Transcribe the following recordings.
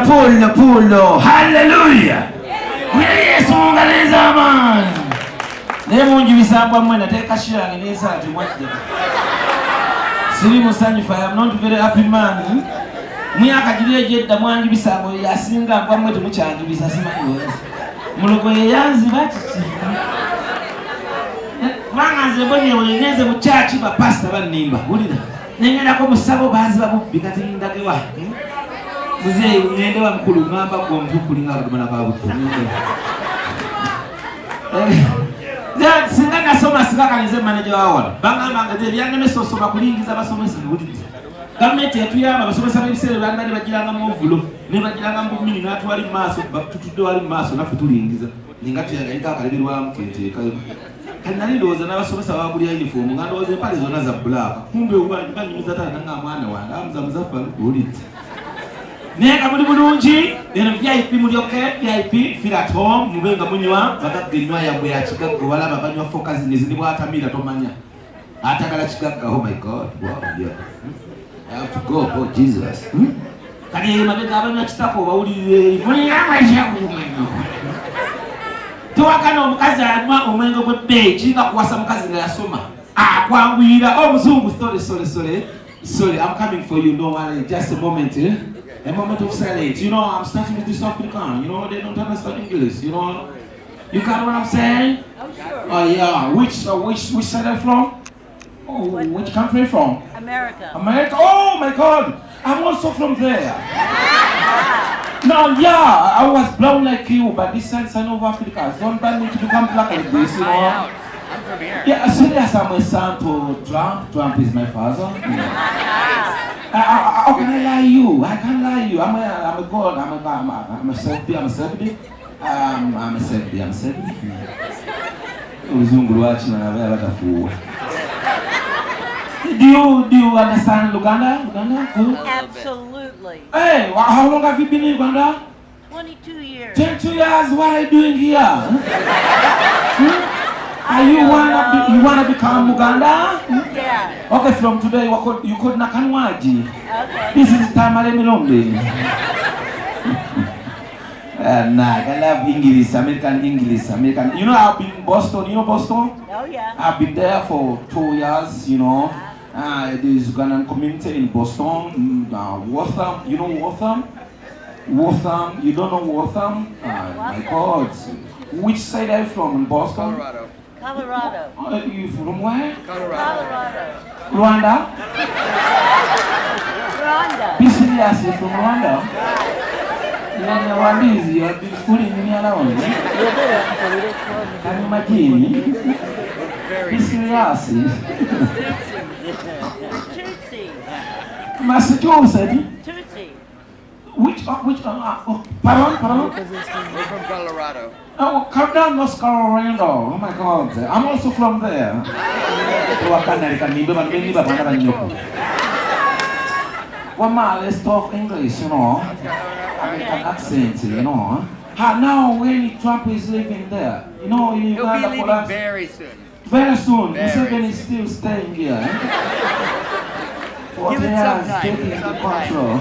Pull. Hallelujah. Yesu mungaleza man. Ne mungi bisamba mwena teka shirange nesa ati mwajja. Siri musanyifu, I am not very happy man. Mwaka jiliye jedda mwangi bisamba yasinga kwa mwete muchangi bisasima yoza. Muloko yeyanzi bati. Mwangaze bonye wenyenze muchachi ba pastor banimba. Ulida. Nengera ko musabo bazi babubbi kati ndagewa. Muzeyi ngende wa mkulu ngamba kwa mtukuli ngaba kumana kwa buto. Ya singa nasoma sikaka nize manager wawala. Banga mangade byange mesoso bakulingiza basomesa ngudi. Government yetu yaba basomesa babisere bandi bagiranga mu ovulo. Ne bagiranga mu mini natu wali maso batutudo wali maso nafu tulingiza. Ningati yanga kalibirwa mkete kayo. Kanali ndoza n'abasomesa bagulya uniform ngandoze pale zona za black. Kumbe ubanyimiza tata nga mwana wange amza uliti. Nega muri bulungi eno VIP mulyoke VIP feel at home mubenga munywa bakagenywa yabwe ya Chicago wala babanywa focus nizindi bwatamira tomanya atagala Chicago. Oh my God, wow, yeah. I have to go, oh Jesus. Kali mabega abanywa kitako bawulire munyama yangu tuwakana omukazi alima omwengo gwe page nga kuwasa mukazi nga yasoma kwangwira omuzungu. Sorry, I'm coming for you, no worry, just a moment. A moment of silence. You know, I'm starting with this African. You know, they don't understand English. You know, you got what I'm saying? Oh, sure. Oh, yeah. Which side are you from? Oh, which country are you from? America. Oh, my God. I'm also from there. No, yeah. I was brown like you, but this side is of Africa. Don't tell me to become black like this, you know. I'm from here. Yeah, serious. I'm a son to Trump. Trump is my father. Yeah. How can I lie you? I can't lie you. I'm a god. I'm a selfie. I'm a selfie. Do you understand Uganda? Absolutely. Hey, how long have you been in Uganda? 22 years. 22 years. What are you doing here? You wanna become Uganda? Yeah. Okay, from today you could nakanwaji. Okay. This is time I Nah, I love English, American. You know, I've been in Boston. You know Boston? Oh yeah. I've been there for 2 years. You know, there's Ugandan community in Boston. Waltham. You know Waltham? Waltham. You don't know Waltham? My God. Which side are you from in Boston? Colorado. You from where? Colorado. Rwanda? Be serious, you're from Rwanda? You're Rwandese, you have been fooling me around. Can you imagine? Be serious. Tutsi. Massachusetts? Tutsi. Pardon? We're from Colorado. Oh, Colorado, North Carolina. Oh my God. I'm also from there. Well, let's talk English, you know. American accent, you know. Now, when Trump is living there, you know, in He'll Uganda, be leaving very soon. Very soon. Very Museveni is still staying here. Give it some time. Taking control.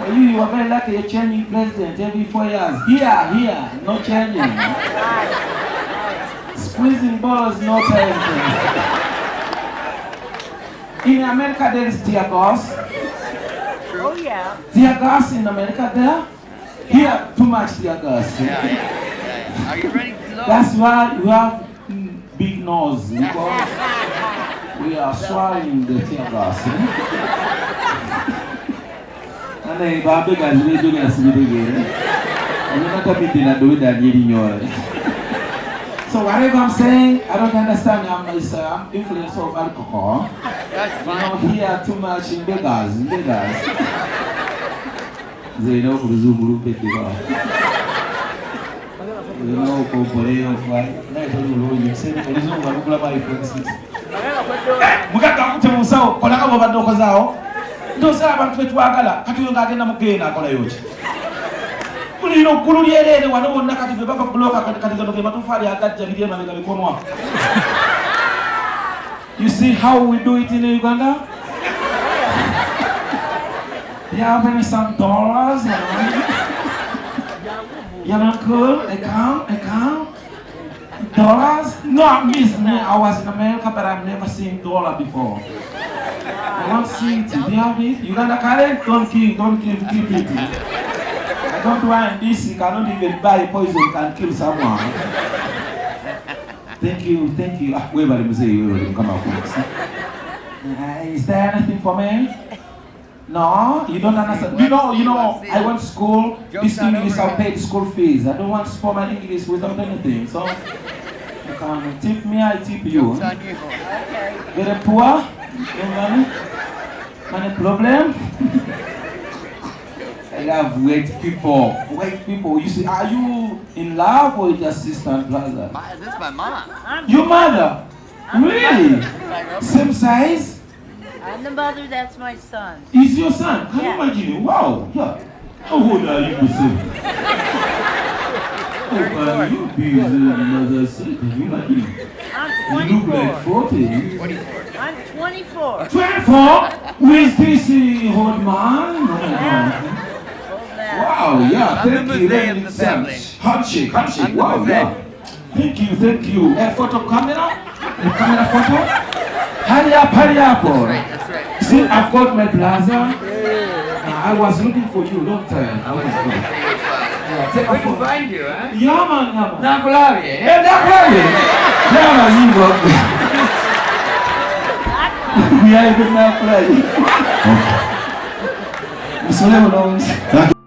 Well, you are very lucky you're changing president every 4 years. Here, no changing. Squeezing balls, no changing. In America, there is tear gas. Oh yeah. Tear gas in America there? Here, too much tear gas. Yeah. Are you ready to know? That's why you have big nose, because we are swallowing the tear gas. And Babe guys, we do this again. I'm not committing to do that. So whatever I'm saying, I don't understand. I'm influence of alcohol. That's fine. You know, here too much in Vegas. They know who is Zulu Petit. You know, Coporeo, you say, there is no one who buy for instance. Mugaka Musa, Konaka Bandokazao. Don't say about Twagala, Katuyanga Mukena, Kolayuch. Kulino Kuluye, one of Nakati, the Baka Bloka, Kataka, You see how we do it in Uganda? Do you have any some dollars? You know, cool? Account? Dollars? No, miss me. I was in America, but I've never seen dollar before. I want to see it. Do you have it? Uganda current? Don't keep it. I don't want this. I don't even buy poison can kill someone. Thank you. Wait, but come out. Is there anything for me? No, you don't understand. You know, I went to school. This English, I paid school fees. I don't want to spoil my English without anything. So, you can tip me, I tip you. Joke's on you. Very poor? No money? Money problem? I love white people. You see, are you in love or just sister and brother? This is my mom. Your mother? Really? Same size? I'm the mother, that's my son. Is your son? Can Yeah. you imagine? Wow, yeah. How old are you, Muslim? Oh, man, you be the mother, son. Can you imagine? I'm You look like 24. 40. 24. I'm 24. 24? With this old man? Oh, Hold that. wow, yeah, I'm the thank you. mosaic That of the makes family. sense. Handshake. I'm the Wow, mosaic. yeah. Thank you. Photo camera? The camera photo? Hurry up. That's right. See, I've got my plaza. I was looking for you long time. I was good. Yeah, take a We can photo. find you, huh? Yeah, man. Nakulavi, eh? Yeah, that's right. Yeah, man, you go. We are even now playing. Okay. Mr. Lemonons.